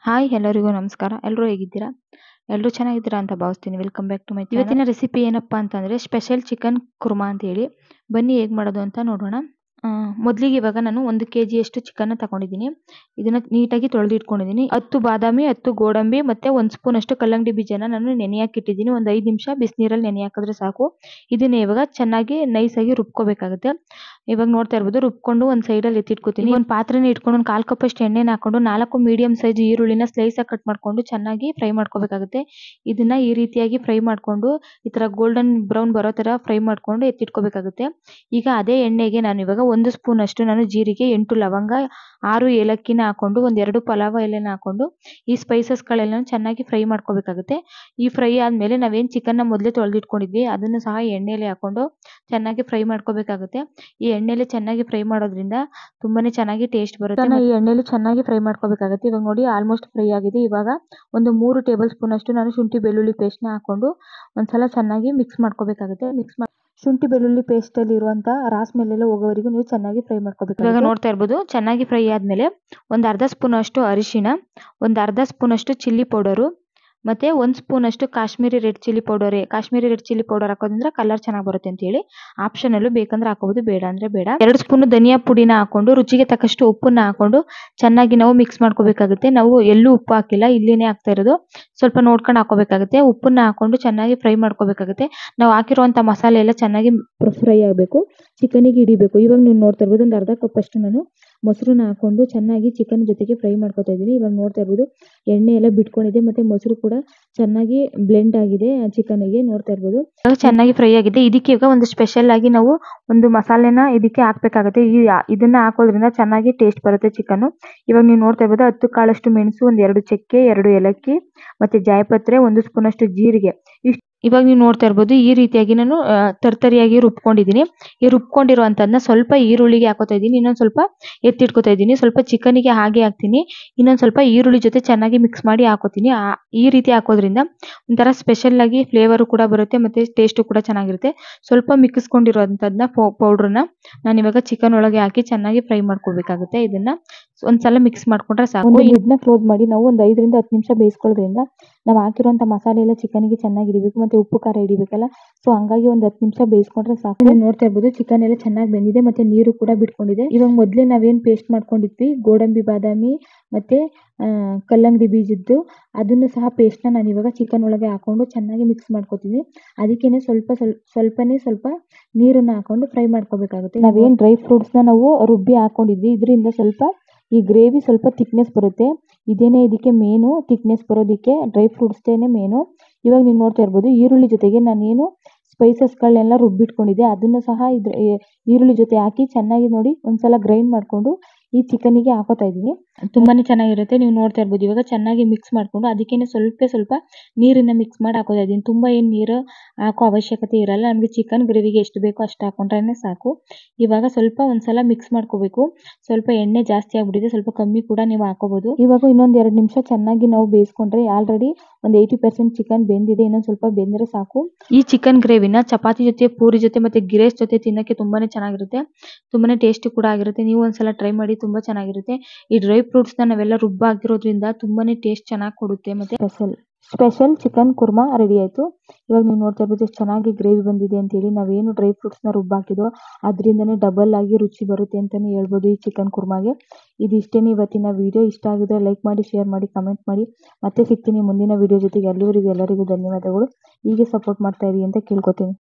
Hi ಎಲ್ಲರಿಗೂ ನಮಸ್ಕಾರ. ಎಲ್ಲರೂ ಹೇಗಿದ್ದೀರಾ? ಎಲ್ಲರೂ ಚೆನ್ನಾಗಿದ್ದೀರಾ ಅಂತ ಭಾವಿಸ್ತೀನಿ. Welcome back to my channel. ಇವತ್ತಿನ ರೆಸಿಪಿ ಏನಪ್ಪಾ ಅಂತಂದರೆ ಸ್ಪೆಷಲ್ ಚಿಕನ್ ಕುರ್ಮಾ ಅಂತ ಹೇಳಿ. ಬನ್ನಿ ಹೇಗೆ ಮಾಡೋದು ಅಂತ ನೋಡೋಣ. ಮೊದಲಿಗೆ ಇವಾಗ ನಾನು 1 kg ಚಿಕನ್ನ ತಗೊಂಡಿದ್ದೀನಿ. ಇದನ್ನು ನೀಟಾಗಿ ತೊಳೆದು ಇಟ್ಕೊಂಡಿದ್ದೀನಿ. 10 ಬಾದಾಮಿ, 10 ಗೋಡಂಬಿ ಮತ್ತು 1 ಸ್ಪೂನ್ ಅಷ್ಟು ಕಲ್ಲಂಗಡಿ ಬೀಜನ ನಾನು ನೆನೆಯಾಕಿಟ್ಟಿದ್ದೀನಿ. ಒಂದು 5 ನಿಮಿಷ ಬಿಸಿನೀರಲ್ಲಿ ನೆನೆ ಹಾಕಿದ್ರೆ ಸಾಕು. ಇದನ್ನ ಇವಾಗ ಚೆನ್ನಾಗಿ ನೈಸಾಗಿ ರುಬ್ಕೋಬೇಕಾಗುತ್ತೆ. ಇವಾಗ ನೋಡ್ತಾ ಇರ್ಬೋದು, ರುಬ್ಕೊಂಡು ಒಂದು ಸೈಡಲ್ಲಿ ಎತ್ತಿಟ್ಕೋತೀನಿ. ಒಂದು ಪಾತ್ರೆನ ಇಟ್ಕೊಂಡು ಒಂದು 1/4 ಕಪ್ ಅಷ್ಟು ಎಣ್ಣೆನ ಹಾಕೊಂಡು 4 ಮೀಡಿಯಂ ಸೈಜ್ ಈರುಳ್ಳಿನ ಸ್ಲೈಸಾಗಿ ಕಟ್ ಮಾಡ್ಕೊಂಡು ಚೆನ್ನಾಗಿ ಫ್ರೈ ಮಾಡ್ಕೋಬೇಕಾಗುತ್ತೆ. ಇದನ್ನ ಈ ರೀತಿಯಾಗಿ ಫ್ರೈ ಮಾಡ್ಕೊಂಡು ಈ ಥರ ಗೋಲ್ಡನ್ ಬ್ರೌನ್ ಬರೋ ಥರ ಫ್ರೈ ಮಾಡ್ಕೊಂಡು ಎತ್ತಿಟ್ಕೋಬೇಕಾಗುತ್ತೆ. ಈಗ ಅದೇ ಎಣ್ಣೆಗೆ ನಾನು ಇವಾಗ 1 ಸ್ಪೂನ್ ಅಷ್ಟು ನಾನು ಜೀರಿಗೆ, 8 ಲವಂಗ, 6 ಏಲಕ್ಕಿನ ಹಾಕೊಂಡು ಒಂದು 2 ಪಲಾವ ಎಲೆನ ಹಾಕೊಂಡು ಈ ಸ್ಪೈಸಸ್ಗಳೆಲ್ಲ ಚೆನ್ನಾಗಿ ಫ್ರೈ ಮಾಡ್ಕೋಬೇಕಾಗುತ್ತೆ. ಈ ಫ್ರೈ ಆದಮೇಲೆ ನಾವೇನು ಚಿಕನ್ನ ಮೊದಲೇ ತೊಳೆದಿಟ್ಕೊಂಡಿದ್ವಿ ಅದನ್ನು ಸಹ ಎಣ್ಣೆಯಲ್ಲಿ ಹಾಕೊಂಡು ಚೆನ್ನಾಗಿ ಫ್ರೈ ಮಾಡ್ಕೋಬೇಕಾಗುತ್ತೆ. ಈ ಎಣ್ಣೆಲಿ ಚೆನ್ನಾಗಿ ಫ್ರೈ ಮಾಡೋದ್ರಿಂದ ತುಂಬಾನೇ ಚೆನ್ನಾಗಿ ಟೇಸ್ಟ್ ಬರುತ್ತೆ. ಈ ಎಣ್ಣೆಲಿ ಚೆನ್ನಾಗಿ ಫ್ರೈ ಮಾಡ್ಕೋಬೇಕಾಗುತ್ತೆ. ಇವಾಗ ನೋಡಿ ಆಲ್ಮೋಸ್ಟ್ ಫ್ರೈ ಆಗಿದೆ. ಇವಾಗ ಒಂದು 3 ಟೇಬಲ್ ಸ್ಪೂನ್ ಅಷ್ಟು ನಾನು ಶುಂಠಿ ಬೆಳ್ಳುಳ್ಳಿ ಪೇಸ್ಟ್ನ ಹಾಕೊಂಡು ಒಂದ್ಸಲ ಚೆನ್ನಾಗಿ ಮಿಕ್ಸ್ ಮಾಡ್ಕೋಬೇಕಾಗುತ್ತೆ. ಶುಂಠಿ ಬೆಳ್ಳುಳ್ಳಿ ಪೇಸ್ಟ್ ಅಲ್ಲಿ ಇರುವಂತ ರಾಸ್ ಮೇಲೆಲ್ಲ ಹೋಗೋವರೆಗೂ ನೀವು ಚೆನ್ನಾಗಿ ಫ್ರೈ ಮಾಡ್ಕೋಬೇಕು. ಇವಾಗ ನೋಡ್ತಾ ಇರ್ಬೋದು, ಚೆನ್ನಾಗಿ ಫ್ರೈ ಆದ್ಮೇಲೆ ಒಂದು ಅರ್ಧ ಸ್ಪೂನ್ ಅಷ್ಟು ಅರಿಶಿಣ, ಒಂದು ಅರ್ಧ ಸ್ಪೂನ್ ಅಷ್ಟು ಚಿಲ್ಲಿ ಪೌಡರು ಮತ್ತೆ 1 ಸ್ಪೂನ್ ಅಷ್ಟು ಕಾಶ್ಮೀರಿ ರೆಡ್ ಚಿಲ್ಲಿ ಪೌಡರ್ ಹಾಕೋದ್ರಿಂದ ಕಲರ್ ಚೆನ್ನಾಗಿ ಬರುತ್ತೆ ಅಂತ ಹೇಳಿ. ಆಪ್ಷನಲ್ಲೂ ಬೇಕಂದ್ರೆ ಹಾಕೋಬಹುದು, ಬೇಡ ಅಂದ್ರೆ ಬೇಡ. 2 ಸ್ಪೂನ್ ಧನಿಯಾ ಪುಡಿನ ಹಾಕೊಂಡು ರುಚಿಗೆ ತಕ್ಕಷ್ಟು ಉಪ್ಪನ್ನ ಹಾಕೊಂಡು ಚೆನ್ನಾಗಿ ನಾವು ಮಿಕ್ಸ್ ಮಾಡ್ಕೋಬೇಕಾಗುತ್ತೆ. ನಾವು ಎಲ್ಲೂ ಉಪ್ಪು ಹಾಕಿಲ್ಲ, ಇಲ್ಲಿನೇ ಹಾಕ್ತಾ ಇರೋದು. ಸ್ವಲ್ಪ ನೋಡ್ಕೊಂಡು ಹಾಕೋಬೇಕಾಗುತ್ತೆ. ಉಪ್ಪನ್ನ ಹಾಕೊಂಡು ಚೆನ್ನಾಗಿ ಫ್ರೈ ಮಾಡ್ಕೋಬೇಕಾಗುತ್ತೆ. ನಾವು ಹಾಕಿರುವಂತ ಮಸಾಲೆ ಎಲ್ಲ ಚೆನ್ನಾಗಿ ಫ್ರೈ ಆಗಬೇಕು, ಚಿಕನಿಗೆ ಹಿಡಿಬೇಕು. ಇವಾಗ ನೀವು ನೋಡ್ತಾ ಇರ್ಬೋದು, ಒಂದು ಅರ್ಧ ಕಪ್ ಅಷ್ಟು ನಾನು ಮೊಸರನ್ನ ಹಾಕೊಂಡು ಚೆನ್ನಾಗಿ ಚಿಕನ್ ಜೊತೆಗೆ ಫ್ರೈ ಮಾಡ್ಕೊತಾ ಇದ್ದೀನಿ. ಇವಾಗ ನೋಡ್ತಾ ಇರ್ಬೋದು, ಎಣ್ಣೆ ಎಲ್ಲ ಬಿಟ್ಕೊಂಡಿದೆ ಮತ್ತೆ ಮೊಸರು ಕೂಡ ಚೆನ್ನಾಗಿ ಬ್ಲೆಂಡ್ ಆಗಿದೆ ಚಿಕನ್ಗೆ. ನೋಡ್ತಾ ಇರ್ಬೋದು ಚೆನ್ನಾಗಿ ಫ್ರೈ ಆಗಿದೆ. ಇದಕ್ಕೆ ಈಗ ಒಂದು ಸ್ಪೆಷಲ್ ಆಗಿ ನಾವು ಒಂದು ಮಸಾಲೆನ ಇದಕ್ಕೆ ಹಾಕ್ಬೇಕಾಗುತ್ತೆ. ಇದನ್ನ ಹಾಕೋದ್ರಿಂದ ಚೆನ್ನಾಗಿ ಟೇಸ್ಟ್ ಬರುತ್ತೆ ಚಿಕನ್. ಇವಾಗ ನೀವು ನೋಡ್ತಾ ಇರ್ಬೋದು, 10 ಕಾಳಷ್ಟು ಮೆಣಸು, ಒಂದು 2 ಚಕ್ಕೆ, 2 ಏಲಕ್ಕಿ ಮತ್ತೆ ಜಾಯಪತ್ರೆ, 1 ಸ್ಪೂನ್ ಅಷ್ಟು ಜೀರಿಗೆ. ಇವಾಗ ನೀವು ನೋಡ್ತಾ ಇರ್ಬೋದು, ಈ ರೀತಿಯಾಗಿ ನಾನು ತರ್ತರಿಯಾಗಿ ರುಬ್ಕೊಂಡಿದ್ದೀನಿ. ಈ ರುಬ್ಕೊಂಡಿರುವಂತದನ್ನ ಸ್ವಲ್ಪ ಈರುಳ್ಳಿಗೆ ಹಾಕೋತಾ ಇದ್ದೀನಿ, ಇನ್ನೊಂದು ಸ್ವಲ್ಪ ಎತ್ತಿಟ್ಕೋತಾ ಇದ್ದೀನಿ. ಸ್ವಲ್ಪ ಚಿಕನಿಗೆ ಹಾಗೆ ಹಾಕ್ತೀನಿ, ಇನ್ನೊಂದು ಸ್ವಲ್ಪ ಈರುಳ್ಳಿ ಜೊತೆ ಚೆನ್ನಾಗಿ ಮಿಕ್ಸ್ ಮಾಡಿ ಹಾಕೋತೀನಿ. ಈ ರೀತಿ ಹಾಕೋದ್ರಿಂದ ಒಂಥರ ಸ್ಪೆಷಲ್ ಆಗಿ ಫ್ಲೇವರು ಕೂಡ ಬರುತ್ತೆ ಮತ್ತೆ ಟೇಸ್ಟು ಕೂಡ ಚೆನ್ನಾಗಿರುತ್ತೆ. ಸ್ವಲ್ಪ ಮಿಕ್ಕಿಸ್ಕೊಂಡಿರುವಂತದನ್ನ ಪೌಡ್ರನ್ನ ನಾನು ಇವಾಗ ಚಿಕನ್ ಒಳಗೆ ಹಾಕಿ ಚೆನ್ನಾಗಿ ಫ್ರೈ ಮಾಡ್ಕೋಬೇಕಾಗುತ್ತೆ. ಇದನ್ನ ಒಂದ್ಸಲ ಮಿಕ್ಸ್ ಮಾಡ್ಕೊಂಡ್ರೆ ಸಾಕು. ಇದನ್ನ ಕ್ಲೋಸ್ ಮಾಡಿ ನಾವು ಒಂದು 5 ರಿಂದ 10 ನಿಮಿಷ ಬೇಯಿಸ್ಕೊಳ್ಳೋದ್ರಿಂದ ನಾವು ಹಾಕಿರುವಂತ ಮಸಾಲೆ ಎಲ್ಲ ಚಿಕನ್ಗೆ ಚೆನ್ನಾಗಿ ಹಿಡಿಬೇಕು ಮತ್ತೆ ಉಪ್ಪು ಖಾರ ಹಿಡಿಬೇಕಲ್ಲ. ಸೊ ಹಂಗಾಗಿ ಒಂದು 10 ನಿಮಿಷ ಬೇಯಿಸ್ಕೊಂಡ್ರೆ ಸಾಕು. ನೀವು ನೋಡ್ತಾ ಇರ್ಬೋದು, ಚಿಕನ್ ಎಲ್ಲ ಚೆನ್ನಾಗಿ ಬೆಂದಿದೆ ಮತ್ತೆ ನೀರು ಕೂಡ ಬಿಟ್ಕೊಂಡಿದೆ. ಇವಾಗ ಮೊದಲೇ ನಾವೇನು ಪೇಸ್ಟ್ ಮಾಡ್ಕೊಂಡಿದ್ವಿ ಗೋಡಂಬಿ, ಬಾದಾಮಿ ಮತ್ತೆ ಕಲ್ಲಂಗಡಿ ಬೀಜದ್ದು, ಅದನ್ನು ಸಹ ಪೇಸ್ಟ್ನ ನಾನು ಇವಾಗ ಚಿಕನ್ ಒಳಗೆ ಹಾಕೊಂಡು ಚೆನ್ನಾಗಿ ಮಿಕ್ಸ್ ಮಾಡ್ಕೊತೀನಿ. ಅದಕ್ಕೇನೆ ಸ್ವಲ್ಪ ನೀರನ್ನು ಹಾಕೊಂಡು ಫ್ರೈ ಮಾಡ್ಕೋಬೇಕಾಗುತ್ತೆ. ನಾವೇನು ಡ್ರೈ ಫ್ರೂಟ್ಸ್ನ ನಾವು ರುಬ್ಬಿ ಹಾಕೊಂಡಿದ್ವಿ, ಇದರಿಂದ ಸ್ವಲ್ಪ ಈ ಗ್ರೇವಿ ಸ್ವಲ್ಪ ಥಿಕ್ನೆಸ್ ಬರುತ್ತೆ. ಇದೇನೇ ಇದಕ್ಕೆ ಮೇನು ಥಿಕ್ನೆಸ್ ಬರೋದಕ್ಕೆ ಡ್ರೈ ಫ್ರೂಟ್ಸ್ದೇನೆ ಮೇನು. ಇವಾಗ ನೀವು ನೋಡ್ತಾ ಇರ್ಬೋದು, ಈರುಳ್ಳಿ ಜೊತೆಗೆ ನಾನೇನು ಸ್ಪೈಸಸ್ಗಳನ್ನೆಲ್ಲ ರುಬ್ಬಿಟ್ಕೊಂಡಿದ್ದೆ ಅದನ್ನು ಸಹ ಈರುಳ್ಳಿ ಜೊತೆ ಹಾಕಿ ಚೆನ್ನಾಗಿ ನೋಡಿ ಒಂದ್ಸಲ ಗ್ರೈಂಡ್ ಮಾಡಿಕೊಂಡು ಈ ಚಿಕನಿಗೆ ಹಾಕೋತಾ ಇದ್ದೀನಿ. ತುಂಬಾನೇ ಚೆನ್ನಾಗಿರುತ್ತೆ. ನೀವು ನೋಡ್ತಾ ಇರ್ಬೋದು, ಇವಾಗ ಚೆನ್ನಾಗಿ ಮಿಕ್ಸ್ ಮಾಡಿಕೊಂಡು ಅದಕ್ಕೇನೆ ಸ್ವಲ್ಪ ನೀರನ್ನ ಮಿಕ್ಸ್ ಮಾಡಿ ಹಾಕೋತಾ ಇದ್ದೀನಿ. ತುಂಬ ಏನು ನೀರು ಹಾಕೋ ಅವಶ್ಯಕತೆ ಇರಲ್ಲ. ನಮಗೆ ಚಿಕನ್ ಗ್ರೇವಿಗೆ ಎಷ್ಟು ಬೇಕೋ ಅಷ್ಟು ಹಾಕೊಂಡ್ರೆ ಸಾಕು. ಇವಾಗ ಒಂದ್ಸಲ ಮಿಕ್ಸ್ ಮಾಡ್ಕೋಬೇಕು. ಸ್ವಲ್ಪ ಎಣ್ಣೆ ಜಾಸ್ತಿ ಆಗ್ಬಿಟ್ಟಿದೆ, ಸ್ವಲ್ಪ ಕಮ್ಮಿ ಕೂಡ ನೀವು ಹಾಕೋಬಹುದು. ಇವಾಗ ಇನ್ನೊಂದು 2 ನಿಮಿಷ ಚೆನ್ನಾಗಿ ನಾವು ಬೇಯಿಸ್ಕೊಂಡ್ರೆ ಆಲ್ರೆಡಿ ಒಂದು 80% ಚಿಕನ್ ಬೆಂದಿದೆ. ಇನ್ನೊಂದು ಸ್ವಲ್ಪ ಬೆಂದರೆ ಸಾಕು. ಈ ಚಿಕನ್ ಗ್ರೇವಿನ ಚಪಾತಿ ಜೊತೆ, ಪೂರಿ ಜೊತೆ ಮತ್ತೆ ಗಿರೇಸ್ ಜೊತೆ ತಿನ್ನಕ್ಕೆ ತುಂಬಾನೇ ಚೆನ್ನಾಗಿರುತ್ತೆ, ತುಂಬಾನೇ ಟೇಸ್ಟಿ ಕೂಡ ಆಗಿರುತ್ತೆ. ನೀವು ಒಂದ್ಸಲ ಟ್ರೈ ಮಾಡಿ, ತುಂಬಾ ಚೆನ್ನಾಗಿರುತ್ತೆ. ಈ ಡ್ರೈ ಫ್ರೂಟ್ಸ್ನ ನಾವೆಲ್ಲ ಹಾಕಿರೋದ್ರಿಂದ ತುಂಬಾನೇ ಟೇಸ್ಟ್ ಚೆನ್ನಾಗಿ ಕೊಡುತ್ತೆ. ಮತ್ತೆ ಸ್ಪೆಷಲ್ ಚಿಕನ್ ಕುರ್ಮಾ ರೆಡಿ ಆಯ್ತು. ಇವಾಗ ನೀವು ನೋಡ್ತಾ ಇರ್ಬೋದು ಎಷ್ಟು ಚೆನ್ನಾಗಿ ಗ್ರೇವಿ ಬಂದಿದೆ ಅಂತ ಹೇಳಿ. ನಾವೇನು ಡ್ರೈ ಫ್ರೂಟ್ಸ್ನ ಹಾಕಿದೋ ಅದರಿಂದನೇ ಡಬಲ್ ಆಗಿ ರುಚಿ ಬರುತ್ತೆ ಅಂತಾನೆ ಹೇಳ್ಬೋದು ಈ ಚಿಕನ್ ಕುರ್ಮಾಗೆ. ಇದಿಷ್ಟೇನೆ ಇವತ್ತಿನ ವಿಡಿಯೋ. ಇಷ್ಟ ಆಗಿದ್ರೆ ಲೈಕ್ ಮಾಡಿ, ಶೇರ್ ಮಾಡಿ, ಕಮೆಂಟ್ ಮಾಡಿ. ಮತ್ತೆ ಸಿಗ್ತೀನಿ ಮುಂದಿನ ವಿಡಿಯೋ ಜೊತೆಗೆ. ಎಲ್ಲರಿಗೂ ಧನ್ಯವಾದಗಳು. ಹೀಗೆ ಸಪೋರ್ಟ್ ಮಾಡ್ತಾ ಇರಿ ಅಂತ ಕೇಳ್ಕೊತೀನಿ.